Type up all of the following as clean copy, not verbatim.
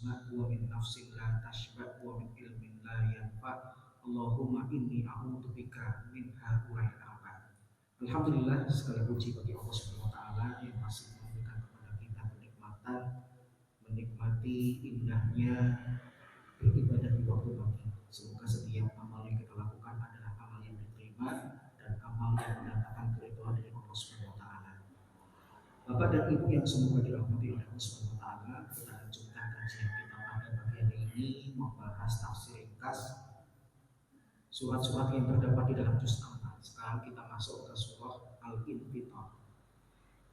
tasma' wa min nafsin la tashba' wa min ilmin la yanfa'. Allahumma inni a'udzubika min haula'i al-arba'. Alhamdulillah, segala puji bagi Allah Subhanahu wa taala yang masih memberikan kepada kita kenikmatan menikmati indahnya beribadah di waktu pagi. Semoga setiap amal yang kita lakukan adalah amal yang diterima dan amal yang mendatangkan keridhaan dari Allah Subhanahu wa taala. Bapak dan Ibu yang semoga dirahmati oleh Allah Subhanahu wa taala, kita lanjutkan kajian kita pada pagi hari ini membahas tafsir ringkas surat-surat yang terdapat di dalam juz 4. Sekarang kita masuk ke surah Al-Infitar.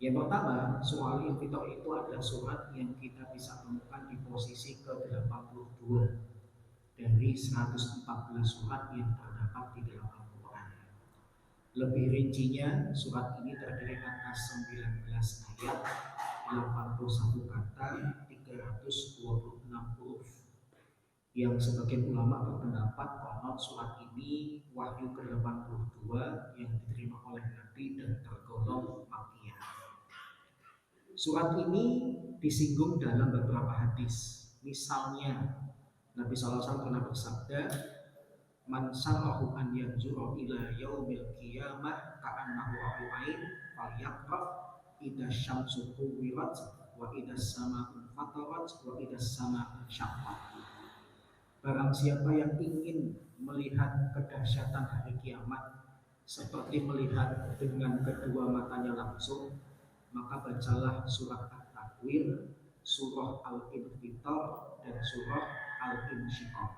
Yang pertama, surah Al-Infitar itu adalah surat yang kita bisa temukan di posisi ke-82 dari 114 surat yang terdapat di dalam Al-Quran. Lebih rincinya, surat ini terdiri atas 19 ayat, 81 kata, 326 huruf. Yang sebagian ulama berpendapat bahwa surat ini wahyu ke-82 yang diterima oleh Nabi dan tergolong makiyah. Surat ini disinggung dalam beberapa hadis. Misalnya Nabi SAW pernah bersabda, "Man sarahu an yanzura ila yaumil qiyamah ka'annahu ra'yu ain falyaqra idza syamsu kuwirat wa idza samaa'u fatarat wa idza samaa'u syaqqat." Barang siapa yang ingin melihat kedahsyatan hari kiamat seperti melihat dengan kedua matanya langsung, maka bacalah surat At-Takwir, surah Al-Infitar, dan surah Al-Insyiqaq.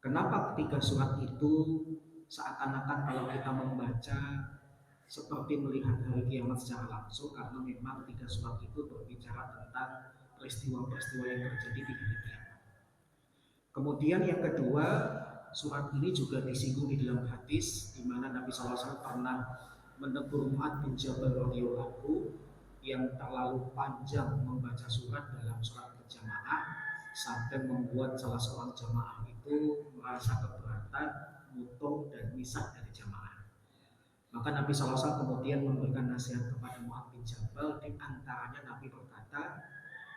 Kenapa ketiga surat itu seakan-akan kalau kita membaca seperti melihat hari kiamat secara langsung? Karena memang tiga surat itu berbicara tentang peristiwa-peristiwa yang terjadi di hari kiamat. Kemudian yang kedua, surat ini juga disinggung di dalam hadis di mana Nabi SAW pernah menegur Mu'adz bin Jabal radhiyallahu anhu yang terlalu panjang membaca surat dalam sholat berjamaah sampai membuat salah seorang jamaah itu merasa keberatan, mutung dan misah dari jamaah. Maka Nabi SAW kemudian memberikan nasihat kepada Mu'adz bin Jabal. Di antaranya Nabi berkata,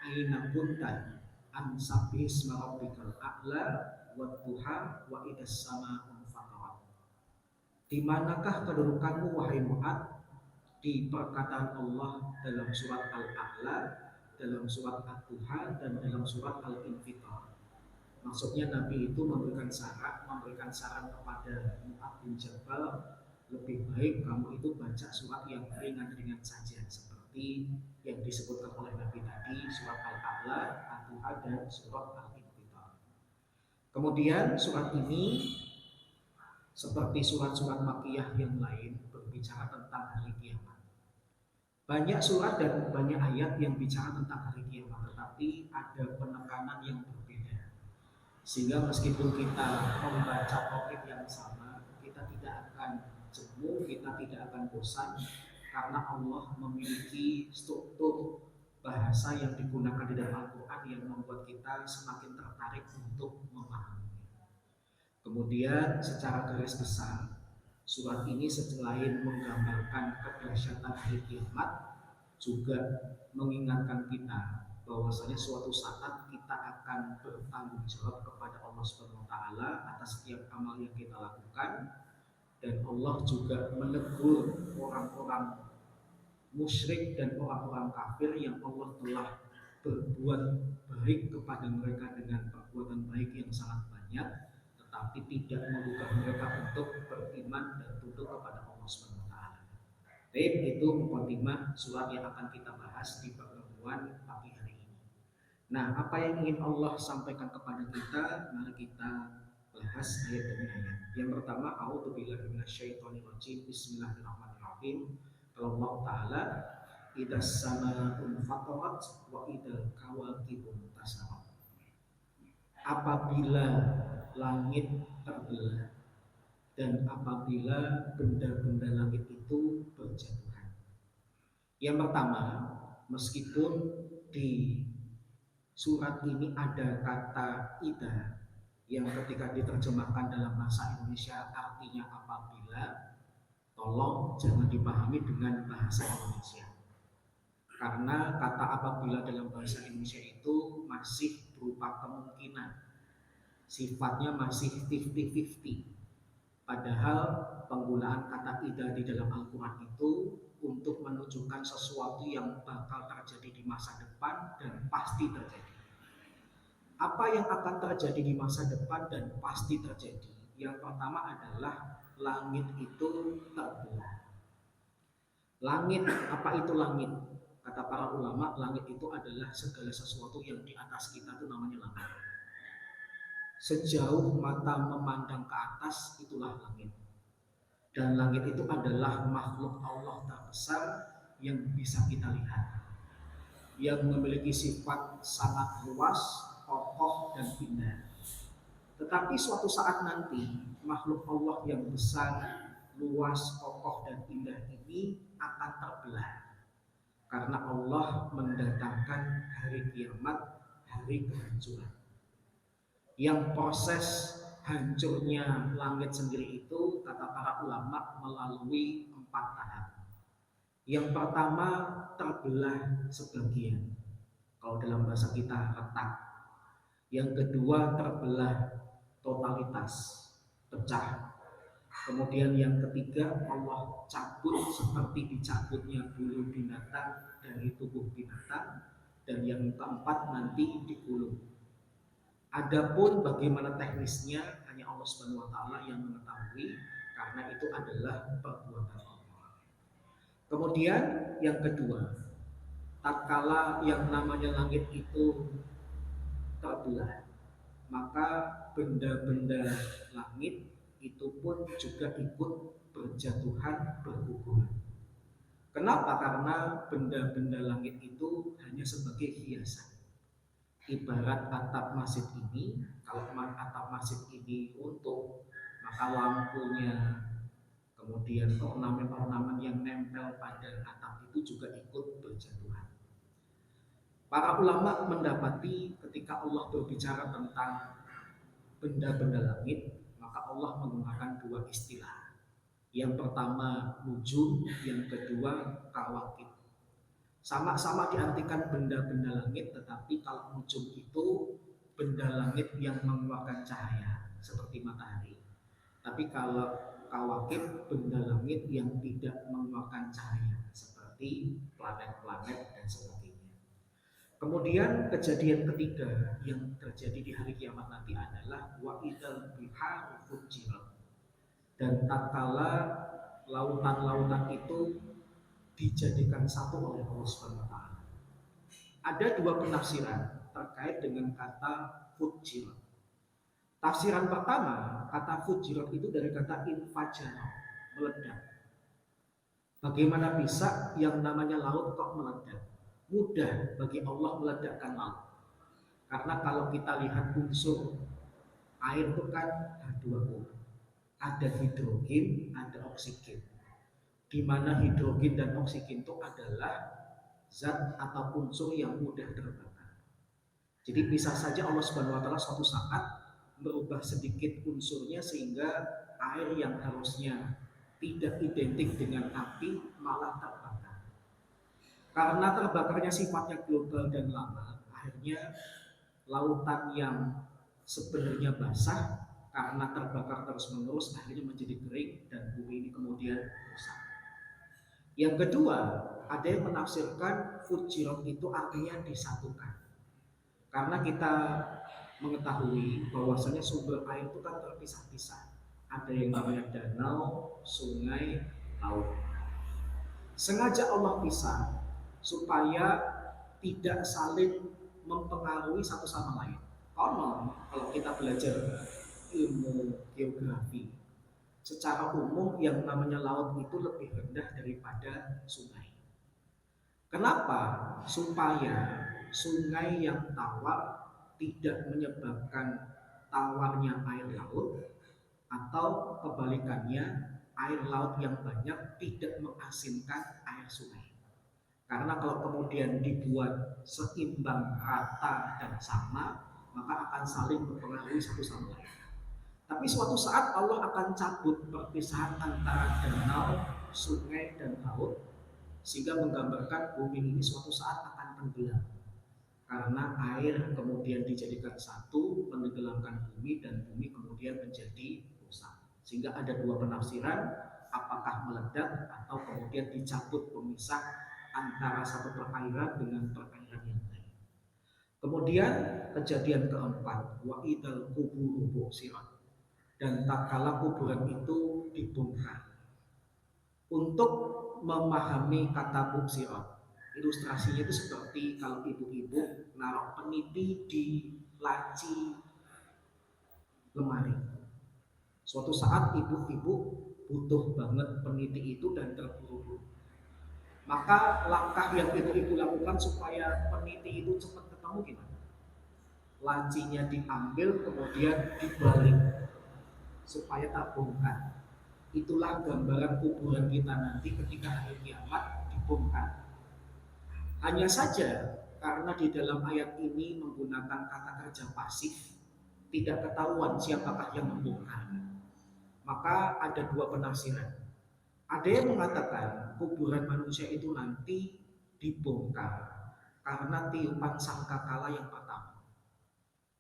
"Aina kunta an sabbihisma rabbikal a'la wa duha wa idas samaa'u fatarat." Di manakah kedudukanmu wahai Mu'adz di perkataan Allah dalam surat Al-A'la, dalam surat Ad-Duha, dan dalam surat Al-Infitar? Maksudnya Nabi itu memberikan saran kepada Mu'adz bin Jabal, lebih baik kamu itu baca surat yang ringan-ringan saja seperti yang disebutkan oleh Nabi tadi, surat Al-A'la, Ad-Duha, dan surat Al-Infitar. Kemudian surat ini seperti surat-surat makiyah yang lain berbicara tentang hari kiamat. Banyak surat dan banyak ayat yang bicara tentang hari kiamat, tetapi ada penekanan yang berbeda. Sehingga meskipun kita membaca topik yang sama, kita tidak akan jemu, kita tidak akan bosan, karena Allah memiliki struktur bahasa yang digunakan di dalam Al-Quran yang membuat kita semakin tertarik untuk memahami. Kemudian secara garis besar, surat ini selain menggambarkan kedahsyatan hari kiamat, juga mengingatkan kita bahwasanya suatu saat kita akan bertanggung jawab kepada Allah Subhanahu wa taala atas setiap amal yang kita lakukan, dan Allah juga menegur orang-orang musyrik dan orang-orang kafir yang Allah telah berbuat baik kepada mereka dengan perbuatan baik yang sangat banyak, tetapi tidak menggugah mereka untuk beriman dan tunduk kepada Allah Subhanahu wa taala. Baik, itu mukadimah surat yang akan kita bahas di pertemuan pagi hari ini. Nah, apa yang ingin Allah sampaikan kepada kita, mari kita bahas ayat demi ayat. Yang pertama, a'udzubillahi minasyaitonirrajim. Bismillahirrahmanirrahim. Kalau Allah taala, idas samaa'un fatarat wa idal kawakibun tasarat. Apabila langit terbelah dan apabila benda-benda langit itu berjatuhan. Yang pertama, meskipun di surat ini ada kata ida yang ketika diterjemahkan dalam bahasa Indonesia artinya apabila, tolong jangan dipahami dengan bahasa Indonesia. Karena kata apabila dalam bahasa Indonesia itu masih berupa kemungkinan, sifatnya masih 50-50. Padahal penggunaan kata idza di dalam Al-Quran itu untuk menunjukkan sesuatu yang bakal terjadi di masa depan dan pasti terjadi. Apa yang akan terjadi di masa depan dan pasti terjadi? Yang pertama adalah langit itu terbelah. Langit, apa itu langit? Kata para ulama, langit itu adalah segala sesuatu yang di atas kita itu namanya langit. Sejauh mata memandang ke atas, itulah langit. Dan langit itu adalah makhluk Allah terbesar yang bisa kita lihat, yang memiliki sifat sangat luas, kokoh, dan indah. Tetapi suatu saat nanti makhluk Allah yang besar, luas, kokoh, dan indah ini akan terbelah karena Allah mendatangkan hari kiamat, hari kehancuran. Yang proses hancurnya langit sendiri itu kata para ulama melalui 4 tahap. Yang pertama terbelah sebagian, kalau dalam bahasa kita retak. Yang kedua terbelah totalitas, pecah. Kemudian yang ketiga Allah cabut seperti dicabutnya bulu binatang dari tubuh binatang. Dan yang keempat nanti digulung. Adapun bagaimana teknisnya hanya Allah Subhanahu wa taala yang mengetahui, karena itu adalah perbuatan Allah. Kemudian yang kedua, tatkala yang namanya langit itu terbelah, maka benda-benda langit itu pun juga ikut berjatuhan, berguguran. Kenapa? Karena benda-benda langit itu hanya sebagai hiasan. Ibarat atap masjid ini, kalau atap masjid ini runtuh, maka lampunya, kemudian ornamen-ornamen yang nempel pada atap itu juga ikut berjatuhan. Para ulama mendapati ketika Allah berbicara tentang benda-benda langit, maka Allah menggunakan 2 istilah. Yang pertama nujum, yang kedua kawakib. Sama-sama diartikan benda-benda langit, tetapi kalau nujum itu benda langit yang mengeluarkan cahaya seperti matahari. Tapi kalau kawakib benda langit yang tidak mengeluarkan cahaya seperti planet-planet dan sebagainya. Kemudian kejadian ketiga yang terjadi di hari kiamat nanti adalah wa idzal biharu fujirat. Dan tatkala lautan-lautan itu dijadikan satu oleh Allah Subhanahu wa taala. Ada 2 penafsiran terkait dengan kata fujirat. Tafsiran pertama, kata fujirat itu dari kata infajara, meledak. Bagaimana bisa yang namanya laut kok meledak? Mudah bagi Allah meledakkan laut. Karena kalau kita lihat unsur air itu kan H2O. Ada hidrogen, ada oksigen. Di mana hidrogen dan oksigen itu adalah zat atau unsur yang mudah terbakar. Jadi bisa saja Allah Subhanahu wa taala suatu saat merubah sedikit unsurnya sehingga air yang harusnya tidak identik dengan api malah terbakar. Karena terbakarnya sifatnya global dan lama, akhirnya lautan yang sebenarnya basah karena terbakar terus-menerus akhirnya menjadi kering dan bumi ini kemudian rusak. Yang kedua, ada yang menafsirkan fujirat itu artinya disatukan. Karena kita mengetahui bahwasanya sumber air itu kan terpisah-pisah. Ada yang namanya danau, sungai, laut. Sengaja Allah pisah supaya tidak saling mempengaruhi satu sama lain. Konon kalau kita belajar ilmu geografi, secara umum yang namanya laut itu lebih rendah daripada sungai. Kenapa? Supaya sungai yang tawar tidak menyebabkan tawarnya air laut, atau kebalikannya air laut yang banyak tidak mengasinkan air sungai. Karena kalau kemudian dibuat seimbang, rata, dan sama, maka akan saling mempengaruhi satu sama lain. Tapi suatu saat Allah akan cabut perpisahan antara danau, sungai, dan laut, sehingga menggambarkan bumi ini suatu saat akan tenggelam. karena air kemudian dijadikan satu menenggelamkan bumi dan bumi kemudian menjadi rusak. Sehingga ada dua penafsiran, apakah meledak atau kemudian dicabut pemisah antara satu perairan dengan perairan yang lain. Kemudian kejadian keempat, wa idal kuburu bu'sirat, dan tak kala kuburan itu dibongkar. Untuk memahami kata bu'sirat, ilustrasinya itu seperti kalau ibu-ibu naruh peniti di laci lemari. Suatu saat ibu-ibu butuh banget peniti itu dan terburu-buru. Maka langkah yang ibu-ibu lakukan supaya peniti itu cepat ketemu gimana? Lancinya diambil kemudian dibalik supaya tak bongkar. Itulah gambaran kuburan kita nanti ketika hari kiamat dibongkar. Hanya saja karena di dalam ayat ini menggunakan kata kerja pasif, tidak ketahuan siapakah yang membongkar. Maka ada dua penafsiran. Ada yang mengatakan kuburan manusia itu nanti dibongkar karena tiupan sangkakala yang pertama.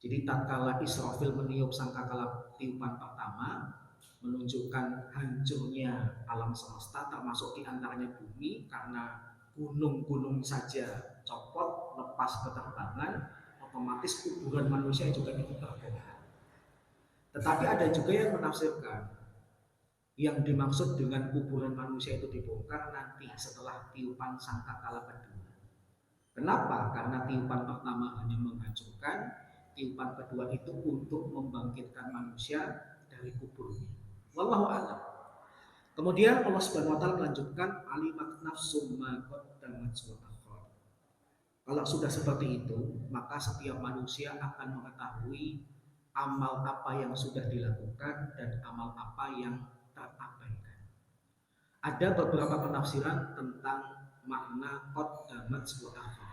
Jadi tatkala Israfil meniup sangkakala tiupan pertama, menunjukkan hancurnya alam semesta termasuk diantaranya bumi, karena gunung-gunung saja copot lepas keterbangan, otomatis kuburan manusia juga ikut terbongkar. Tetapi ada juga yang menafsirkan yang dimaksud dengan kuburan manusia itu dibongkar nanti setelah tiupan sangkakala kedua. Kenapa? Karena tiupan pertama hanya menghancurkan, tiupan kedua itu untuk membangkitkan manusia dari kuburnya. Wallahu a'lam. Kemudian Allah Subhanahu wa taala melanjutkan alimat nafsum ma qaddamat wa akhar. Kalau sudah seperti itu, maka setiap manusia akan mengetahui amal apa yang sudah dilakukan dan amal apa yang terabaikan. Ada beberapa penafsiran tentang makna qaddamat wa akhar.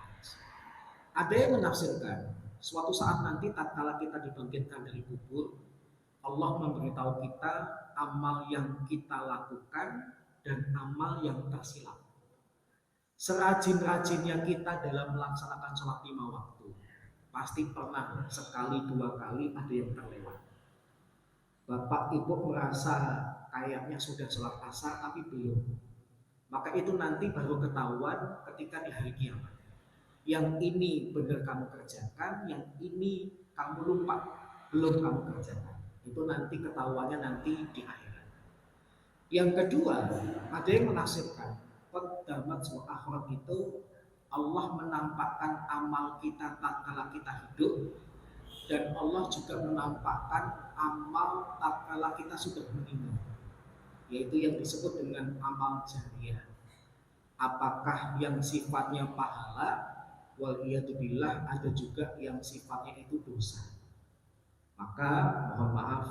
Ada yang menafsirkan suatu saat nanti tatkala kita dibangkitkan dari kubur, Allah memberitahu kita amal yang kita lakukan dan amal yang tersilap. Serajin-rajinnya kita dalam melaksanakan sholat 5 waktu, pasti pernah sekali dua kali ada yang terlewat. Bapak ibu merasa kayaknya sudah sholat asar tapi belum. Maka itu nanti baru ketahuan ketika di hari kiamat. Yang ini benar kamu kerjakan, yang ini kamu lupa, belum kamu kerjakan. Itu nanti ketahuannya nanti di akhirat. Yang kedua, ada yang menafsirkan qaddamat wa akhar itu Allah menampakkan amal kita tatkala kita hidup, dan Allah juga menampakkan amal tatkala kita sudah meninggal, yaitu yang disebut dengan amal jariah. Apakah yang sifatnya pahala? Waliyatubillah, ada juga yang sifatnya itu dosa. Maka mohon maaf,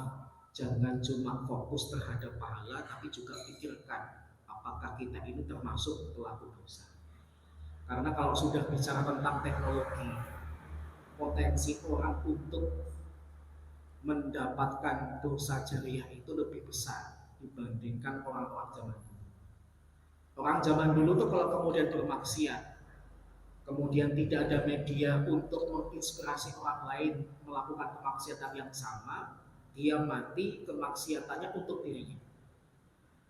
jangan cuma fokus terhadap pahala, tapi juga pikirkan apakah kita ini termasuk pelaku dosa. Karena kalau sudah bicara tentang teknologi, potensi orang untuk mendapatkan dosa jariah itu lebih besar dibandingkan orang-orang zaman dulu. Orang zaman dulu tuh kalau kemudian bermaksiat, kemudian tidak ada media untuk menginspirasi orang lain melakukan kemaksiatan yang sama, dia mati kemaksiatannya untuk dirinya.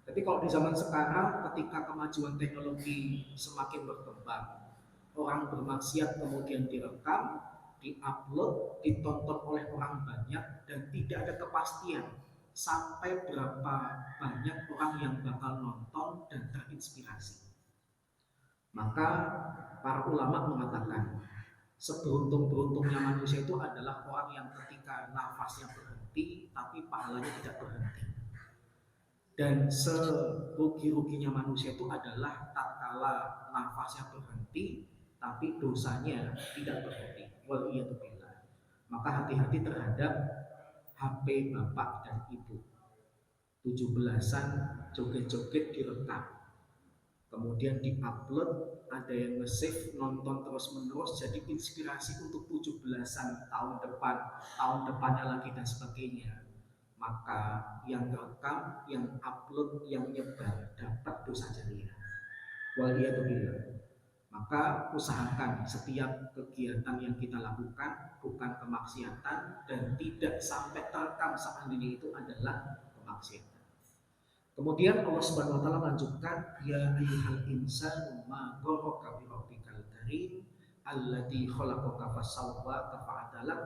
Tapi kalau di zaman sekarang, ketika kemajuan teknologi semakin berkembang, orang bermaksiat kemudian direkam, diupload, ditonton oleh orang banyak, dan tidak ada kepastian sampai berapa banyak orang yang bakal nonton dan terinspirasi. Maka para ulama mengatakan seberuntung-beruntungnya manusia itu adalah orang yang ketika nafasnya berhenti tapi pahalanya tidak berhenti. Dan serugi-ruginya manusia itu adalah tatkala nafasnya berhenti tapi dosanya tidak berhenti. Waliyatubillah. Maka hati-hati terhadap HP bapak dan ibu. 17-an joget-joget direkam, kemudian diupload, ada yang nge-save, nonton terus menerus, jadi inspirasi untuk 17-an tahun depannya lagi dan sebagainya. Maka yang rekam, yang upload, yang nyebar dapat dosa jariah. Waliyatubillah. Maka usahakan setiap kegiatan yang kita lakukan bukan kemaksiatan dan tidak sampai terekam seandainya itu adalah kemaksiatan. Kemudian Allah Subhanahu wa taala melanjutkan, ya ayyuhal insanu ma gharraka bi rabbikal karim alladzi khalaqaka fasawwaka fa'adalak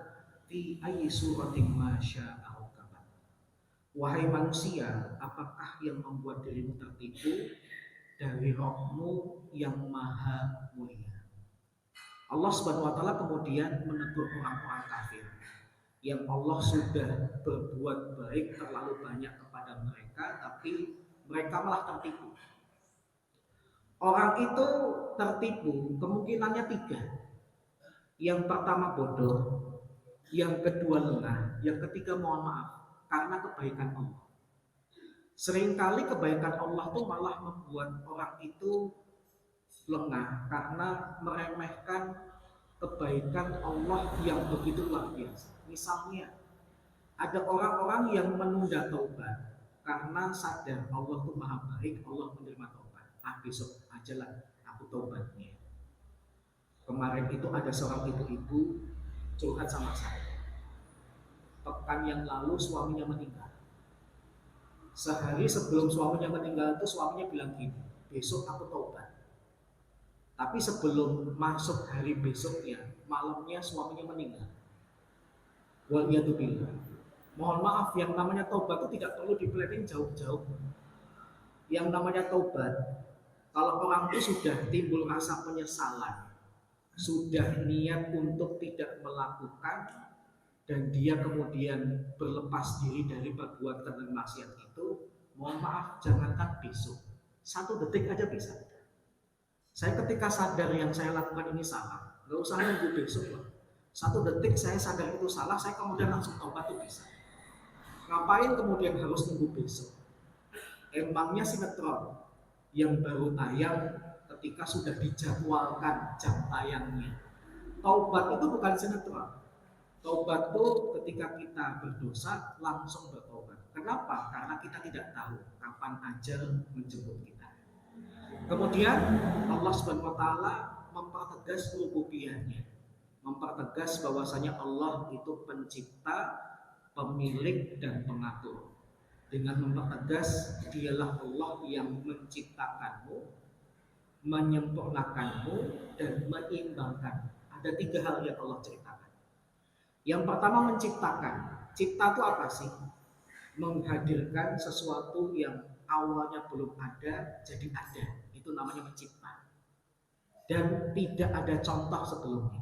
fi ayyi suratin ma syaa rakabak. Wahai manusia, apakah yang membuat dirimu tertipu dari Rabbmu yang maha mulia? Allah Subhanahu wa taala kemudian menegur orang-orang kafir yang Allah sudah berbuat baik terlalu banyak kepada mereka, tapi mereka malah tertipu. Orang itu tertipu kemungkinannya tiga. Yang pertama bodoh, yang kedua lengah, yang ketiga mohon maaf karena kebaikan Allah. Seringkali kebaikan Allah tuh malah membuat orang itu lengah karena meremehkan kebaikan Allah yang begitu luar biasa. Misalnya, ada orang-orang yang menunda taubat karena sadar Allah itu maha baik, Allah menerima taubat. Besok aja lah aku taubatnya. Kemarin itu ada seorang ibu-ibu curhat sama saya. Pekan yang lalu suaminya meninggal. Sehari sebelum suaminya meninggal itu suaminya bilang gini, besok aku taubat. Tapi sebelum masuk hari besoknya, malamnya suaminya meninggal. Waliyatubillah. Mohon maaf, yang namanya taubat itu tidak perlu dipelanin jauh-jauh. Yang namanya taubat, kalau orang itu sudah timbul rasa penyesalan, sudah niat untuk tidak melakukan, dan dia kemudian berlepas diri dari perbuatan dan maksiat itu, mohon maaf, jangankan besok, 1 detik aja bisa. Saya ketika sadar yang saya lakukan ini salah, nggak usah nunggu besok lah. 1 detik saya sadar itu salah, saya kemudian langsung taubat itu bisa. Ngapain kemudian harus nunggu besok? Emangnya sinetron yang baru tayang ketika sudah dijadwalkan jam tayangnya. Taubat itu bukan sinetron. Taubat itu ketika kita berdosa langsung bertobat. Kenapa? Karena kita tidak tahu kapan ajal menjemput kita. Kemudian Allah Subhanahu wa taala mempertegas rububiyahnya, mempertegas bahwasanya Allah itu pencipta, pemilik dan pengatur. Dengan mempertegas dialah Allah yang menciptakanmu, menyempurnakanmu dan menyeimbangkan. Ada 3 hal yang Allah ceritakan. Yang pertama menciptakan. Cipta itu apa sih? Menghadirkan sesuatu yang awalnya belum ada jadi ada. Itu namanya mencipta. Dan tidak ada contoh sebelumnya.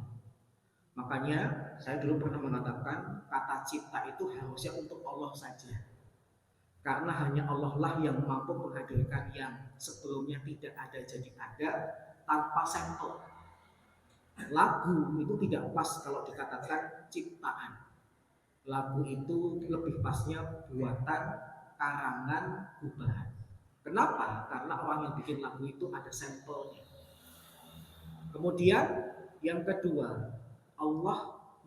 Makanya saya dulu pernah mengatakan kata cipta itu harusnya untuk Allah saja. Karena hanya Allah lah yang mampu menghadirkan yang sebelumnya tidak ada jadi ada tanpa sampel. Lagu itu tidak pas kalau dikatakan ciptaan. Lagu itu lebih pasnya buatan, karangan, gubahan. Kenapa? Karena orang yang bikin lagu itu ada sampelnya. Kemudian yang kedua, Allah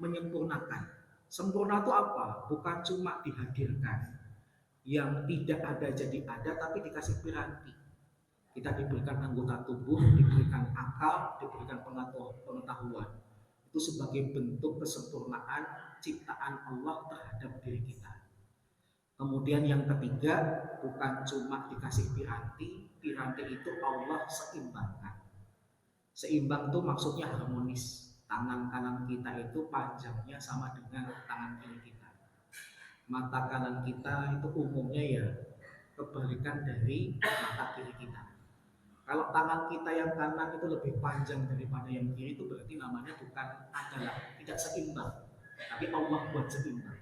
menyempurnakan. Sempurna itu apa? Bukan cuma dihadirkan. Yang tidak ada jadi ada, tapi dikasih piranti. Kita diberikan anggota tubuh, diberikan akal, diberikan pengetahuan. Itu sebagai bentuk kesempurnaan ciptaan Allah terhadap diri kita. Kemudian yang ketiga, bukan cuma dikasih piranti, piranti itu Allah seimbangkan. Seimbang itu maksudnya harmonis. Tangan kanan kita itu panjangnya sama dengan tangan kiri kita. Mata kanan kita itu umumnya ya kebalikan dari mata kiri kita. Kalau tangan kita yang kanan itu lebih panjang daripada yang kiri, itu berarti namanya bukan adalah tidak seimbang, tapi Allah buat seimbang.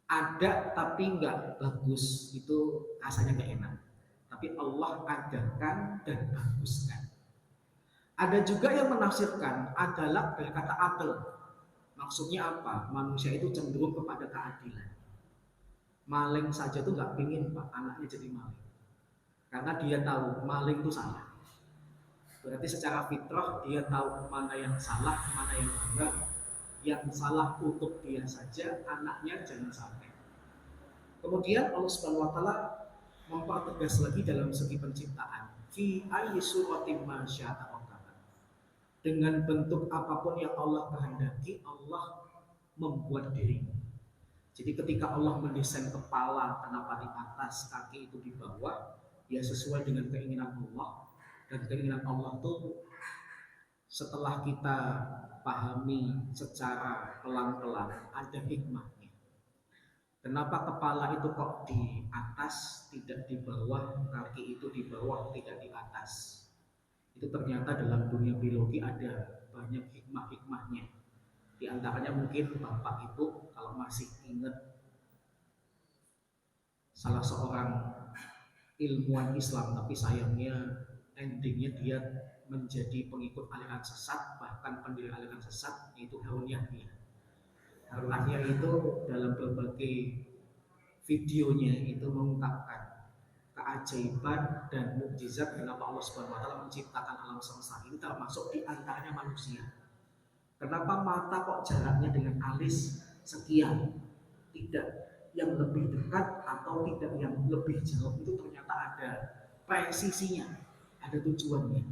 Ada tapi nggak bagus, itu rasanya nggak enak. Tapi Allah adakan dan baguskan. Ada juga yang menafsirkan adalah dari kata adil. Maksudnya apa? Manusia itu cenderung kepada keadilan. Maling saja tuh nggak pingin pak anaknya jadi maling, karena dia tahu maling itu salah. Berarti secara fitrah dia tahu mana yang salah, mana yang benar. Yang salah untuk dia saja, anaknya jangan sampai. Kemudian Allah Subhanahu wa taala mempertegas lagi dalam segi penciptaan. Fi ayyi suratin ma syaa rakabak. Dengan bentuk apapun yang Allah kehendaki, Allah membuat dirimu. Jadi ketika Allah mendesain kepala kenapa di atas, kaki itu di bawah, ya sesuai dengan keinginan Allah. Dan keinginan Allah itu setelah kita pahami secara pelan-pelan, ada hikmahnya. Kenapa kepala itu kok di atas, tidak di bawah, kaki itu di bawah, tidak di atas? Itu ternyata dalam dunia biologi ada banyak hikmah-hikmahnya. Di antaranya mungkin Bapak Ibu kalau masih ingat salah seorang ilmuwan Islam, tapi sayangnya endingnya dia menjadi pengikut aliran sesat, bahkan pendiri aliran sesat, yaitu Harun Yahya. Harun Yahya itu dalam berbagai videonya itu mengungkapkan keajaiban dan mukjizat kenapa Allah Subhanahu wa taala menciptakan alam semesta ini, termasuk di antaranya manusia. Kenapa mata kok jaraknya dengan alis sekian, tidak yang lebih dekat atau tidak yang lebih jauh, itu ternyata ada presisinya, ada tujuannya.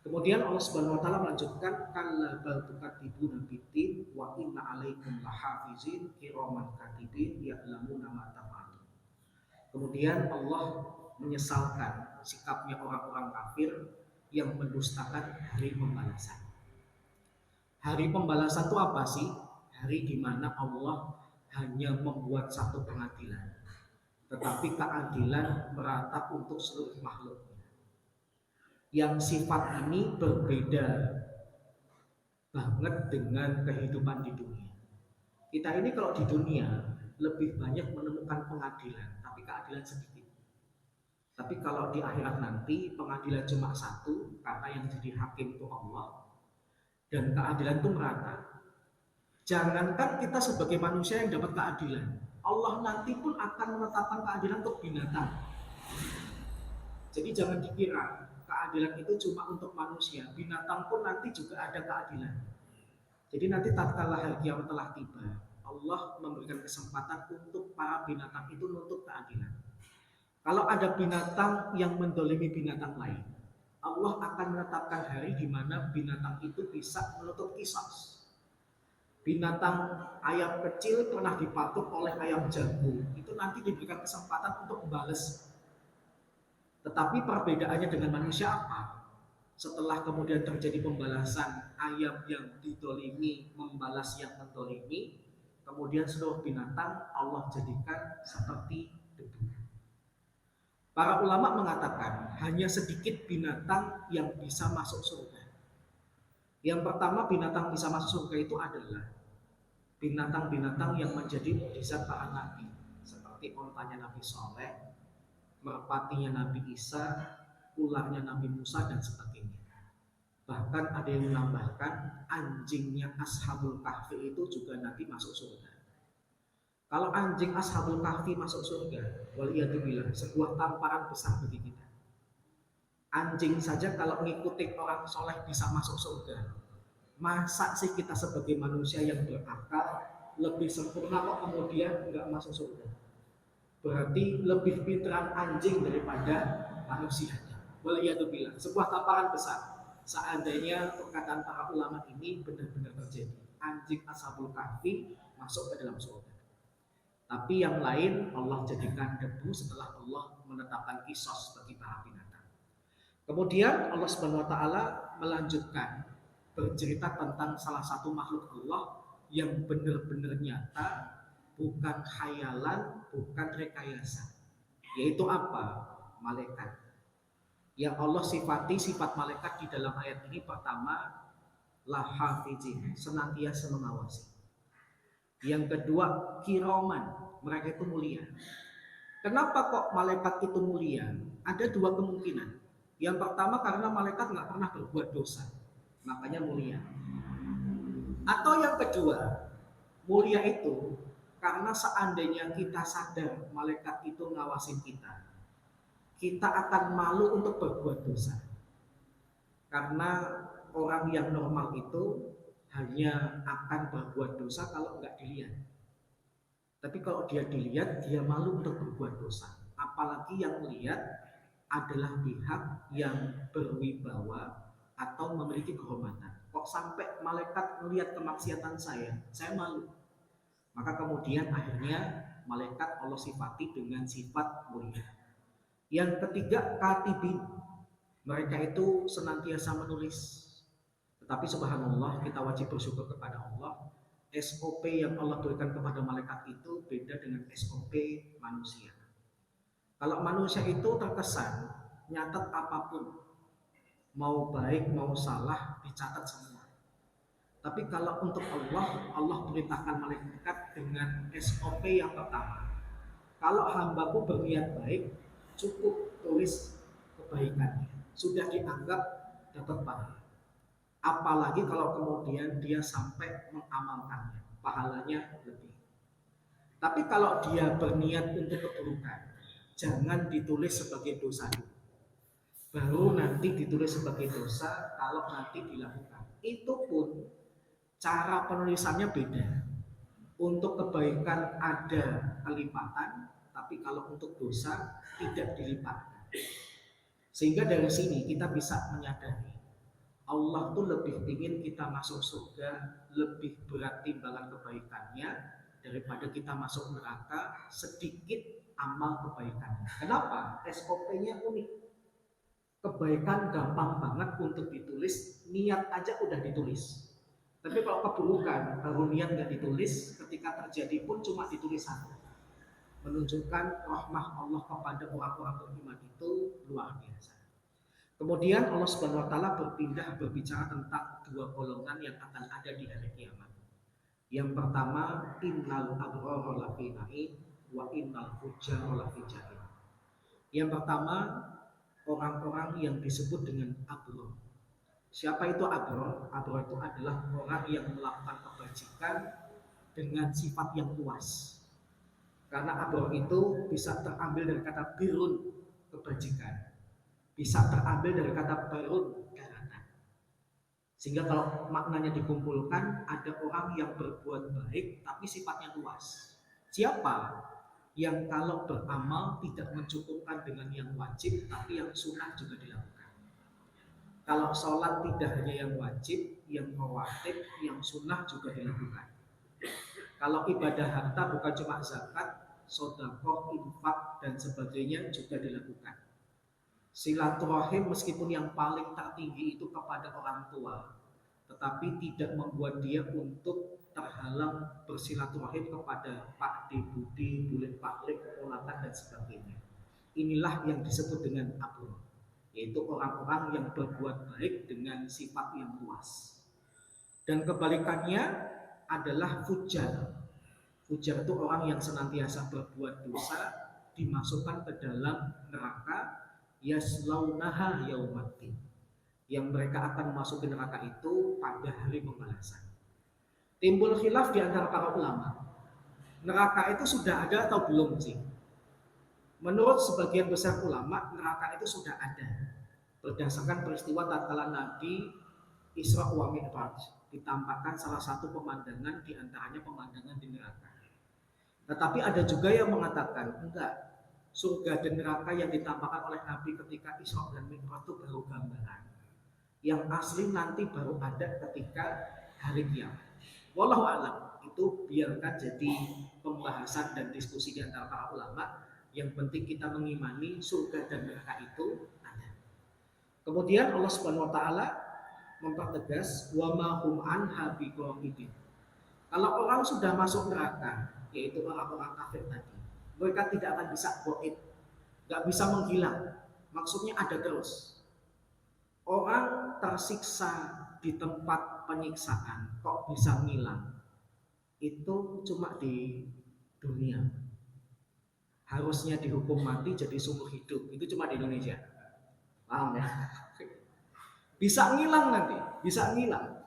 Kemudian Allah Subhanahu wa taala melanjutkan kalla bal tukadzibuna biddin wa inna 'alaikum lahafizin kiraman katibin ya'lamuna ma taf'alun. Kemudian Allah menyesalkan sikapnya orang-orang kafir yang mendustakan hari pembalasan. Hari pembalasan itu apa sih? Hari di mana Allah hanya membuat satu pengadilan, tetapi keadilan merata untuk seluruh makhluk. Yang sifat ini berbeda banget dengan kehidupan di dunia. Kita ini kalau di dunia lebih banyak menemukan pengadilan, tapi keadilan sedikit. Tapi kalau di akhirat nanti pengadilan cuma satu, karena yang jadi hakim itu Allah, dan keadilan itu merata. Jangankan kita sebagai manusia yang dapat keadilan, Allah nanti pun akan menetapkan keadilan untuk binatang. Jadi jangan dikira keadilan itu cuma untuk manusia, binatang pun nanti juga ada keadilan. Jadi nanti tatkala hari kiamat telah tiba, Allah memberikan kesempatan untuk para binatang itu menuntut keadilan. Kalau ada binatang yang mendolimi binatang lain, Allah akan menetapkan hari di mana binatang itu bisa menuntut qisas. Binatang ayam kecil pernah dipatuk oleh ayam jago, itu nanti diberikan kesempatan untuk membalas. Tetapi perbedaannya dengan manusia apa? Setelah kemudian terjadi pembalasan, ayam yang didolimi membalas yang mendolimi, kemudian seluruh binatang Allah jadikan seperti debu. Para ulama mengatakan hanya sedikit binatang yang bisa masuk surga. Yang pertama binatang bisa masuk surga itu adalah binatang-binatang yang menjadi mukjizat para nabi, seperti ontanya Nabi Soleh, merpatinya Nabi Isa, ularnya Nabi Musa, dan sebagainya. Bahkan ada yang menambahkan anjingnya Ashabul Kahfi itu juga nanti masuk surga. Kalau anjing Ashabul Kahfi masuk surga, waliyadzubillah, sebuah tamparan besar bagi kita. Anjing saja kalau mengikuti orang soleh bisa masuk surga. Masa sih kita sebagai manusia yang berakal lebih sempurna kok kemudian nggak masuk surga? Berarti lebih pintaran anjing daripada manusianya. Waliyadzubillah, sebuah tamparan besar. Seandainya perkataan para ulama ini benar-benar terjadi, anjing Ashabul Kahfi masuk ke dalam surga. Tapi yang lain Allah jadikan debu setelah Allah menetapkan qisas bagi para binatang. Kemudian Allah Subhanahu wa taala melanjutkan bercerita tentang salah satu makhluk Allah yang benar-benar nyata, bukan khayalan, bukan rekayasa. Yaitu apa? Malaikat. Yang Allah sifati sifat malaikat di dalam ayat ini pertama, lahafizin, senantiasa mengawasi. Yang kedua, kiroman, mereka itu mulia. Kenapa kok malaikat itu mulia? Ada dua kemungkinan. Yang pertama karena malaikat nggak pernah berbuat dosa, makanya mulia. Atau yang kedua, mulia itu karena seandainya kita sadar malaikat itu ngawasin kita, kita akan malu untuk berbuat dosa. Karena orang yang normal itu hanya akan berbuat dosa kalau nggak dilihat. Tapi kalau dia dilihat, dia malu untuk berbuat dosa. Apalagi yang melihat adalah pihak yang berwibawa, atau memiliki kehormatan. Kok sampai malaikat melihat kemaksiatan saya malu. Maka kemudian akhirnya malaikat Allah sifati dengan sifat mulia. Yang ketiga, katibin. Mereka itu senantiasa menulis. Tetapi subhanallah, kita wajib bersyukur kepada Allah. SOP yang Allah berikan kepada malaikat itu beda dengan SOP manusia. Kalau manusia itu terkesan nyatet apapun, mau baik mau salah dicatat semua. Tapi kalau untuk Allah, Allah perintahkan malaikat dengan SOP yang pertama. Kalau hambaku berniat baik, cukup tulis kebaikannya. Sudah dianggap dapat pahala. Apalagi kalau kemudian dia sampai mengamalkannya, pahalanya lebih. Tapi kalau dia berniat untuk keburukan, jangan ditulis sebagai dosa. Baru nanti ditulis sebagai dosa kalau nanti dilakukan. Itu pun cara penulisannya beda. Untuk kebaikan ada kelipatan, tapi kalau untuk dosa tidak dilipatkan. Sehingga dari sini kita bisa menyadari Allah tuh lebih ingin kita masuk surga, lebih berat timbangan kebaikannya daripada kita masuk neraka sedikit amal kebaikannya. Kenapa? SOP-nya unik. Kebaikan gampang banget untuk ditulis, niat aja udah ditulis. Tapi kalau keburukan, baru niat nggak ditulis, ketika terjadi pun cuma ditulis satu. Menunjukkan rahmah Allah kepada orang-orang beriman itu luar biasa. Kemudian Allah Subhanahu wa taala berbicara tentang dua golongan yang akan ada di hari kiamat. Yang pertama, innal abrara lafi na'im wa innal fujjara lafi jahim. Yang pertama, orang-orang yang disebut dengan abrar. Siapa itu abrar? Abrar itu adalah orang yang melakukan kebajikan dengan sifat yang luas. Karena abrar itu bisa terambil dari kata birun, kebajikan. Bisa terambil dari kata barun, kejahatan. Sehingga kalau maknanya dikumpulkan, ada orang yang berbuat baik tapi sifatnya luas. Siapa? Yang kalau beramal tidak mencukupkan dengan yang wajib, tapi yang sunnah juga dilakukan. Kalau sholat tidak hanya yang wajib, yang rawatib, yang sunnah juga dilakukan. Kalau ibadah harta bukan cuma zakat, sedekah, infak dan sebagainya juga dilakukan. Silaturahim meskipun yang paling tertinggi itu kepada orang tua, tetapi tidak membuat dia untuk terhalang bersilaturahim kepada Pak D, Budi, Bulet Paklik, keponakan dan sebagainya. Inilah yang disebut dengan abrar, yaitu orang-orang yang berbuat baik dengan sifat yang luas. Dan kebalikannya adalah fujar. Fujar itu orang yang senantiasa berbuat dosa, dimasukkan ke dalam neraka, yaslaunaha yaumaddin, yang mereka akan masuk ke neraka itu pada hari pembalasan. Timbul khilaf di antara para ulama, neraka itu sudah ada atau belum sih? Menurut sebagian besar ulama, neraka itu sudah ada berdasarkan peristiwa tatkala Nabi Isra wa Mi'raj ditampakkan salah satu pemandangan, di antaranya pemandangan di neraka. Tetapi ada juga yang mengatakan enggak, surga dan neraka yang ditampakkan oleh Nabi ketika Isra dan Mi'raj itu baru gambaran. Yang asli nanti baru ada ketika hari kiamat. Wallahu a'lam, itu biarkan jadi pembahasan dan diskusi di antara para ulama. Yang penting kita mengimani surga dan neraka itu ada. Kemudian Allah Subhanahu wa taala mempertegas wa ma hum anha bighafilin. Kalau orang sudah masuk neraka, yaitu orang-orang kafir tadi, mereka tidak akan bisa goib, gak bisa menghilang. Maksudnya ada terus. Orang tersiksa di tempat penyiksaan kok bisa ngilang? Itu cuma di dunia. Harusnya dihukum mati jadi seumur hidup. Itu cuma di Indonesia. Paham ya? Bisa ngilang nanti, bisa ngilang.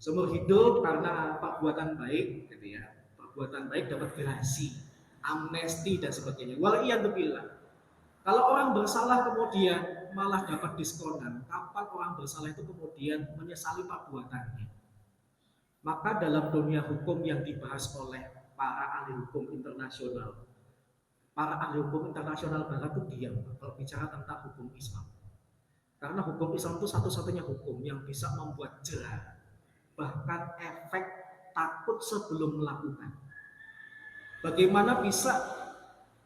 Seumur hidup karena perbuatan baik, gitu ya. Perbuatan baik dapat gerasi, amnesti dan sebagainya. Waliyadzubillah. Kalau orang bersalah kemudian malah dapat diskonan, kapan orang bersalah itu kemudian menyesali perbuatannya? Maka dalam dunia hukum yang dibahas oleh para ahli hukum internasional, para ahli hukum internasional barat itu diam kalau bicara tentang hukum Islam. Karena hukum Islam itu satu-satunya hukum yang bisa membuat jerah, bahkan efek takut sebelum melakukan. Bagaimana bisa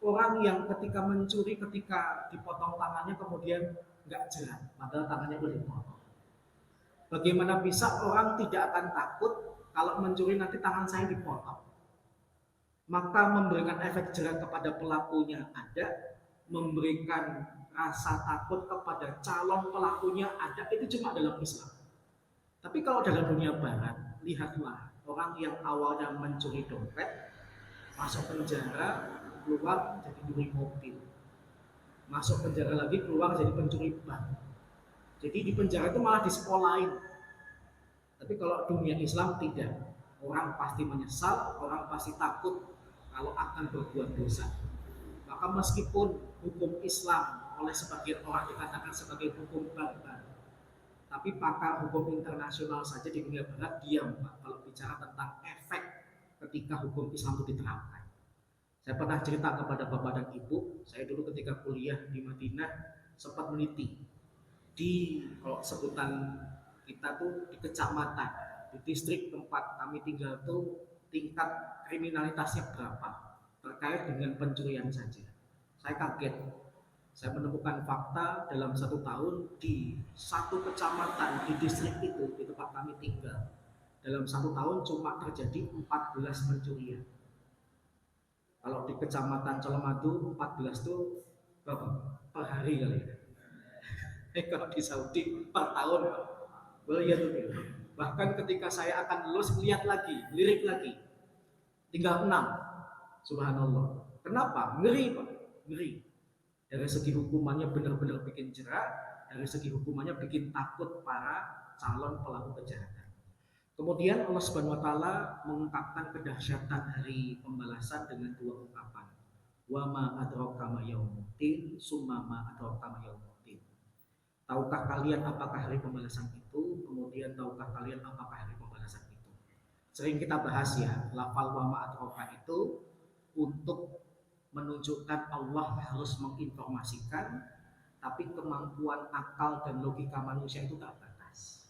orang yang ketika mencuri, ketika dipotong tangannya kemudian nggak jerah, padahal tangannya udah dipotong. Bagaimana bisa orang tidak akan takut kalau mencuri nanti tangan saya dipotong? Maka memberikan efek jerah kepada pelakunya ada, memberikan rasa takut kepada calon pelakunya ada, itu cuma dalam Islam. Tapi kalau dalam dunia barat, lihatlah orang yang awalnya mencuri dompet, masuk penjara, keluar jadi pencuri mobil, masuk penjara lagi, keluar jadi pencuri bank. Jadi di penjara itu malah disekolahin. Tapi kalau dunia Islam tidak, orang pasti menyesal, orang pasti takut kalau akan berbuat dosa. Maka meskipun hukum Islam oleh sebagian orang dikatakan sebagai hukum barbar, tapi pakar hukum internasional saja di dunia barat diam Pak kalau bicara tentang efek ketika hukum Islam itu diterapkan. Saya pernah cerita kepada Bapak dan Ibu, saya dulu ketika kuliah di Madinah sempat meneliti di, kalau sebutan kita tuh di kecamatan, di distrik tempat kami tinggal tuh tingkat kriminalitasnya berapa terkait dengan pencurian saja. Saya kaget, saya menemukan fakta dalam 1 tahun di satu kecamatan di distrik itu, di tempat kami tinggal, dalam 1 tahun cuma terjadi 14 pencurian. Kalau di kecamatan Colomadu 14 itu berapa? Per hari kali ya. Kalau di Saudi per tahun, boleh ya tuh. Bahkan ketika saya akan lulus lihat lagi, lirik lagi, tinggal 6. Subhanallah. Kenapa? Ngeri Pak, ngeri. Dari segi hukumannya benar-benar bikin jerah, dari segi hukumannya bikin takut para calon pelaku kejahatan. Kemudian Allah Subhanahu wa taala mengungkapkan kedahsyatan hari pembalasan dengan 2 ungkapan. Wa ma adraka ma yaumuddin, summa ma adraka ma yaumuddin. Tahukah kalian apakah hari pembalasan itu? Kemudian tahukah kalian apakah hari pembalasan itu? Sering kita bahas ya, lafal wa ma adraka itu untuk menunjukkan Allah harus menginformasikan, tapi kemampuan akal dan logika manusia itu terbatas.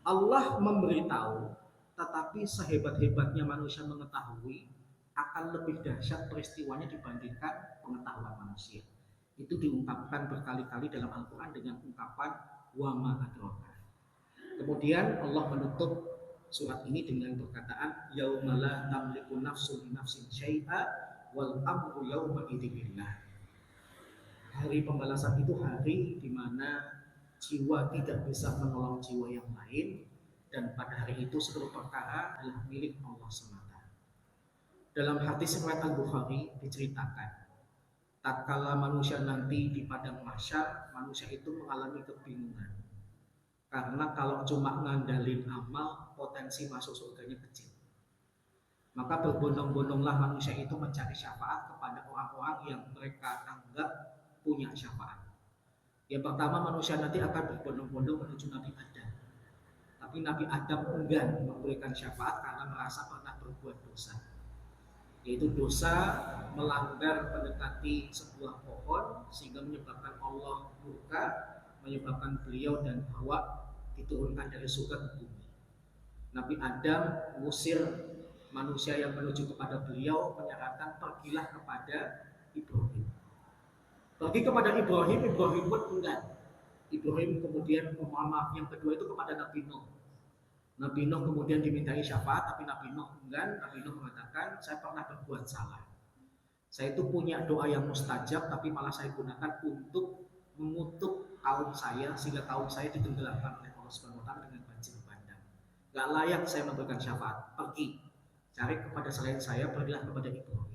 Allah memberitahu, tetapi sehebat-hebatnya manusia mengetahui akan lebih dahsyat peristiwanya dibandingkan pengetahuan manusia. Itu diungkapkan berkali-kali dalam Al-Quran dengan ungkapan wa ma adraka. Kemudian Allah menutup surat ini dengan perkataan yauma la tamliku nafsun li nafsin syai'a wal amru yauma idzin lillah. Hari pembalasan itu hari di mana jiwa tidak bisa menolong jiwa yang lain, dan pada hari itu seluruh perkara adalah milik Allah semata. Dalam hadis riwayat Al-Bukhari diceritakan, tatkala manusia nanti di padang mahsyar, manusia itu mengalami kebingungan. Karena kalau cuma ngandalin amal, potensi masuk surganya kecil. Maka berbondong-bondonglah manusia itu mencari syafaat kepada orang-orang yang mereka anggap punya syafaat. Yang pertama, manusia nanti akan berbondong-bondong menuju Nabi Adam. Tapi Nabi Adam enggan memberikan syafaat karena merasa pernah berbuat dosa, yaitu dosa melanggar mendekati sebuah pohon sehingga menyebabkan Allah murka, menyebabkan beliau dan Hawa diturunkan dari surga ke bumi. Nabi Adam mengusir manusia yang menuju kepada beliau, menyarankan pergilah kepada Ibrahim. Pergi kepada Ibrahim, Ibrahim pun enggan. Ibrahim kemudian memohon maaf yang kedua itu kepada Nabi Nuh. Nabi Nuh kemudian dimintai syafaat, tapi Nabi Nuh enggan. Nabi Nuh mengatakan, saya pernah berbuat salah. Saya itu punya doa yang mustajab, tapi malah saya gunakan untuk mengutuk kaum saya, sehingga kaum saya ditenggelamkan oleh Allah Subhanahu wa taala dengan banjir bandang. Gak layak saya memberikan syafaat. Pergi, cari kepada selain saya, pergilah kepada Ibrahim.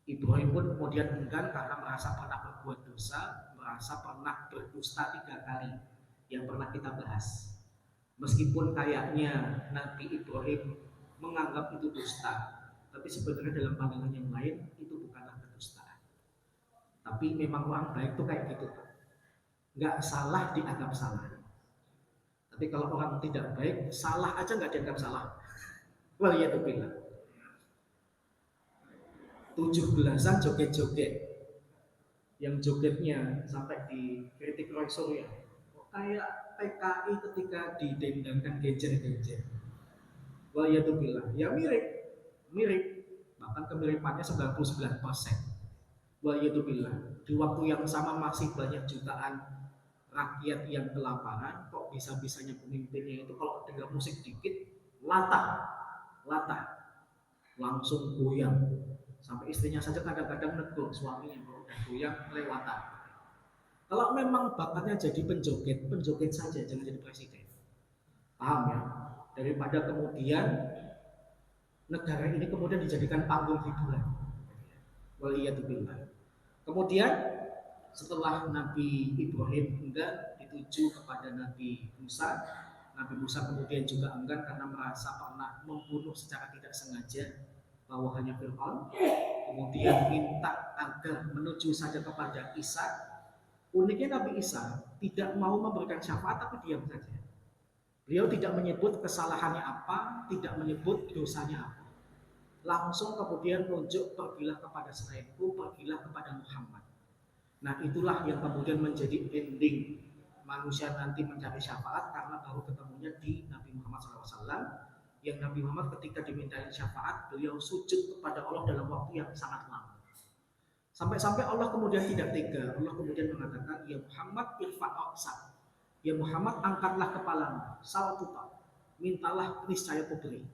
Ibrahim pun kemudian enggan karena merasa pernah berbuat dosa, merasa pernah berdusta 3 kali yang pernah kita bahas. Meskipun kayaknya Nabi Ibrahim menganggap itu dusta, tapi sebenarnya dalam pandangan yang lain itu bukanlah kedustaan. Tapi memang orang baik itu kayak gitu, nggak salah dianggap salah. Tapi kalau orang tidak baik, salah aja nggak dianggap salah. Waliyadzubillah. 17-an joget-joget, yang jogetnya sampai dikritik Roy Suryo. kayak PKI ketika didendangkan genjer-genjer. Waliyatubillah, ya mirip, bahkan kemiripannya 99%. Waliyatubillah, di waktu yang sama masih banyak jutaan rakyat yang kelaparan, kok bisa-bisanya pemimpinnya itu kalau dengar musik dikit, latah, latah, langsung goyang. Sampai istrinya saja kadang-kadang negur suaminya kalau udah goyang lewatan. Kalau memang bakatnya jadi penjoget, penjoget saja, jangan jadi presiden. Paham ya? Daripada kemudian negara ini kemudian dijadikan panggung hiburan. Waliyatubillah. Kemudian setelah Nabi Ibrahim enggan dituju kepada Nabi Musa, Nabi Musa kemudian juga enggan karena merasa pernah membunuh secara tidak sengaja bawahannya Fir'aun. Kemudian minta agar menuju saja kepada Isa. Uniknya Nabi Isa tidak mau memberikan syafaat tapi diam saja. Beliau tidak menyebut kesalahannya apa, tidak menyebut dosanya apa. Langsung kemudian menunjuk, pergilah kepada selainku, pergilah kepada Muhammad. Nah itulah yang kemudian menjadi ending manusia nanti mencari syafaat, karena baru ketemunya di Nabi Muhammad SAW. Yang Nabi Muhammad ketika dimintain syafaat, beliau sujud kepada Allah dalam waktu yang sangat lama. Sampai-sampai Allah kemudian tidak tega. Allah kemudian mengatakan, ya Muhammad irfa'oksa, ya Muhammad angkatlah kepalamu, saltuta, mintalah niscaya kuberi.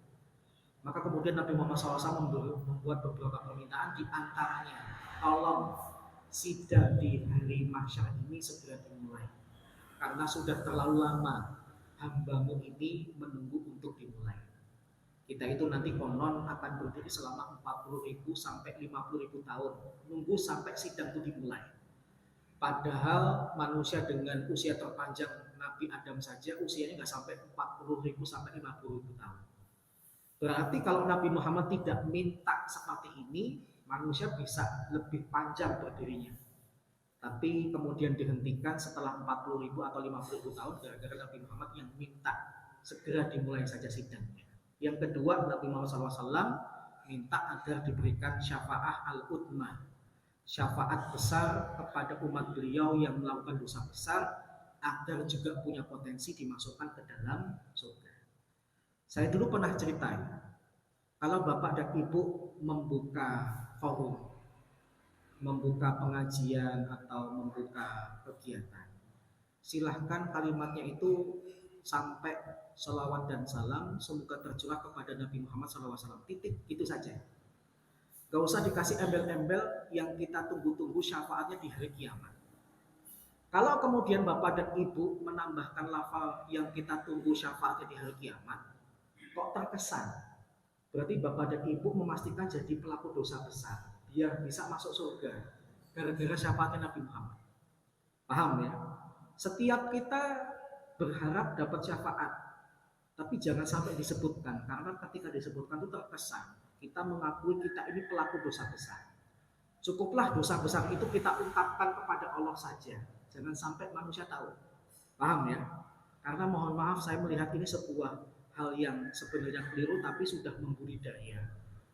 Maka kemudian Nabi Muhammad SAW membuat beberapa permintaan, di antaranya, tolong sidang di hari mahsyar ini segera dimulai, karena sudah terlalu lama hambamu ini menunggu untuk dimulai. Kita itu nanti konon akan berdiri selama 40.000 sampai 50.000 tahun, nunggu sampai sidang itu dimulai. Padahal manusia dengan usia terpanjang Nabi Adam saja usianya nggak sampai 40.000 sampai 50.000 tahun. Berarti kalau Nabi Muhammad tidak minta seperti ini, manusia bisa lebih panjang berdirinya. Tapi kemudian dihentikan setelah 40.000 atau 50.000 tahun gara-gara Nabi Muhammad yang minta segera dimulai saja sidangnya. Yang kedua, Nabi Muhammad SAW minta agar diberikan syafaat al-udmah, syafaat besar kepada umat beliau yang melakukan dosa besar, agar juga punya potensi dimasukkan ke dalam surga. Saya dulu pernah cerita, kalau bapak dan ibu membuka forum, membuka pengajian atau membuka kegiatan, silahkan kalimatnya itu sampai sholawat dan salam semoga tercurah kepada Nabi Muhammad SAW. Titik, itu saja. Gak usah dikasih embel-embel yang kita tunggu-tunggu syafaatnya di hari kiamat. Kalau kemudian bapak dan ibu menambahkan lafal yang kita tunggu syafaatnya di hari kiamat, kok terkesan? Berarti bapak dan ibu memastikan jadi pelaku dosa besar, biar bisa masuk surga gara-gara syafaatnya Nabi Muhammad. Paham ya? Setiap kita berharap dapat syafaat, tapi jangan sampai disebutkan, karena ketika disebutkan itu terkesan kita mengakui kita ini pelaku dosa besar. Cukuplah dosa besar itu kita ungkapkan kepada Allah saja, jangan sampai manusia tahu. Paham ya? Karena mohon maaf, saya melihat ini sebuah hal yang sebenarnya keliru tapi sudah membudidaya,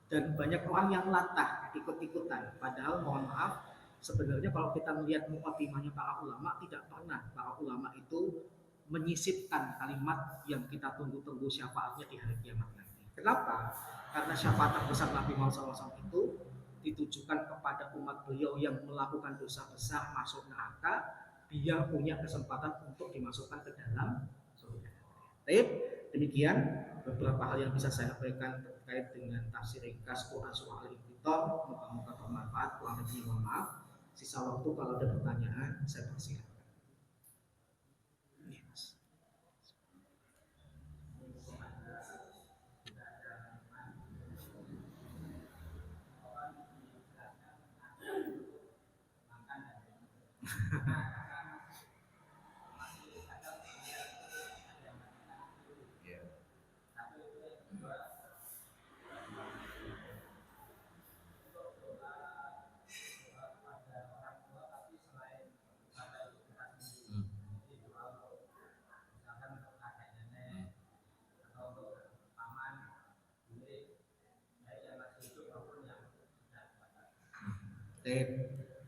dan banyak orang yang latah ikut-ikutan. Padahal mohon maaf, sebenarnya kalau kita melihat mukadimahnya para ulama, tidak pernah para ulama itu menyisipkan kalimat yang kita tunggu-tunggu syafaatnya di hari kiamat nanti. Kenapa? Karena syafaat terbesar Nabi Muhammad SAW itu ditujukan kepada umat beliau yang melakukan dosa besar masuk neraka, biar punya kesempatan untuk dimasukkan ke dalam surga. Baik, demikian beberapa hal yang bisa saya sampaikan terkait dengan tafsir ringkas Quran surah Al-Infitor. Moga-moga bermanfaat. Kurang lebih mohon maaf. Sisa waktu kalau ada pertanyaan saya persilakan.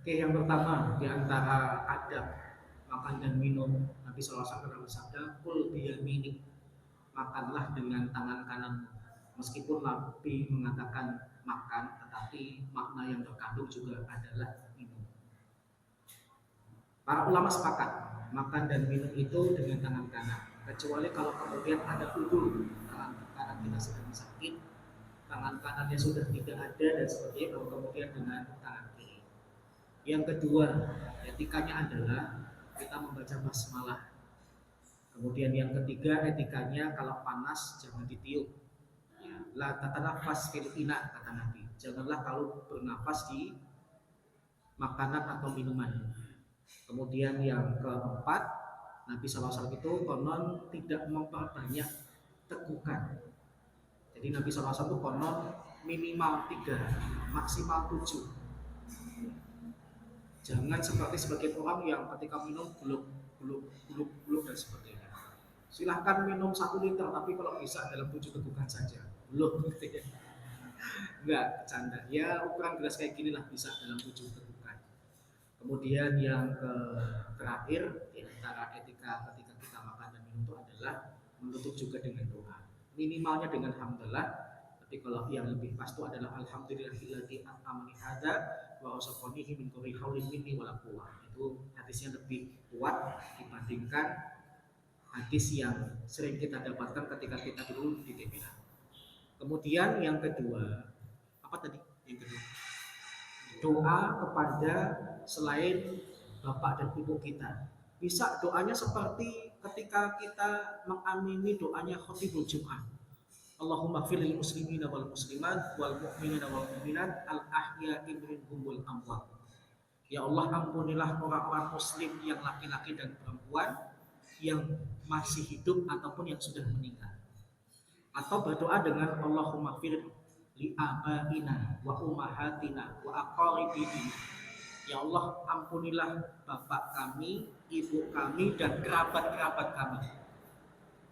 Oke, yang pertama di antara adab makan dan minum Nabi SAW pernah bersabda, kul biyaminik, makanlah dengan tangan kananmu. Meskipun Nabi mengatakan makan, tetapi makna yang terkandung juga adalah minum. Para ulama sepakat makan dan minum itu dengan tangan kanan, kecuali kalau kemudian ada udur, tangan kanan kita sedang sakit, tangan kanannya sudah tidak ada dan sebagainya, baru kemudian dengan tangan kiri. Yang kedua, etikanya adalah kita membaca basmalah. Kemudian yang ketiga, etikanya kalau panas jangan ditiup. La tatanafas fil ina, kata Nabi. Janganlah kalau bernafas di makanan atau minuman. Kemudian yang keempat, Nabi SAW itu konon tidak memperbanyak tegukan. Jadi Nabi SAW itu konon minimal 3, maksimal 7. Jangan seperti sebagian orang yang ketika minum belum dan sebagainya. Silahkan minum 1 liter, tapi kalau bisa dalam 7 tegukan saja. Belum, gitu ya. Enggak, canda. Ya ukuran gelas kayak gini lah bisa dalam 7 tegukan. Kemudian yang terakhir di antara etika ketika kita makan dan minum itu adalah menutup juga dengan doa. Minimalnya dengan hamdalah, tapi kalau yang lebih pas itu adalah alhamdulillahilladzi at'amani hadza wa rasaqanihi min ghairi haulin minni wala quwwah. Itu hadisnya lebih kuat dibandingkan hadis yang sering kita dapatkan ketika kita dulu di TPA. Kemudian yang kedua, apa tadi? Yang kedua, doa kepada selain bapak dan ibu kita. Bisa doanya seperti ketika kita mengamini doanya khatibul Jumat. Allahumma fir lil muslimina wal muslimat wal mu'minina wal mu'minat al ahya'i minhum wal amwat. Ya Allah, ampunilah orang-orang muslim yang laki-laki dan perempuan yang masih hidup ataupun yang sudah meninggal. Atau berdoa dengan Allahumma fir li abaina wa ummahatina wa aqaribina. Ya Allah, ampunilah bapak kami, ibu kami, dan kerabat-kerabat kami.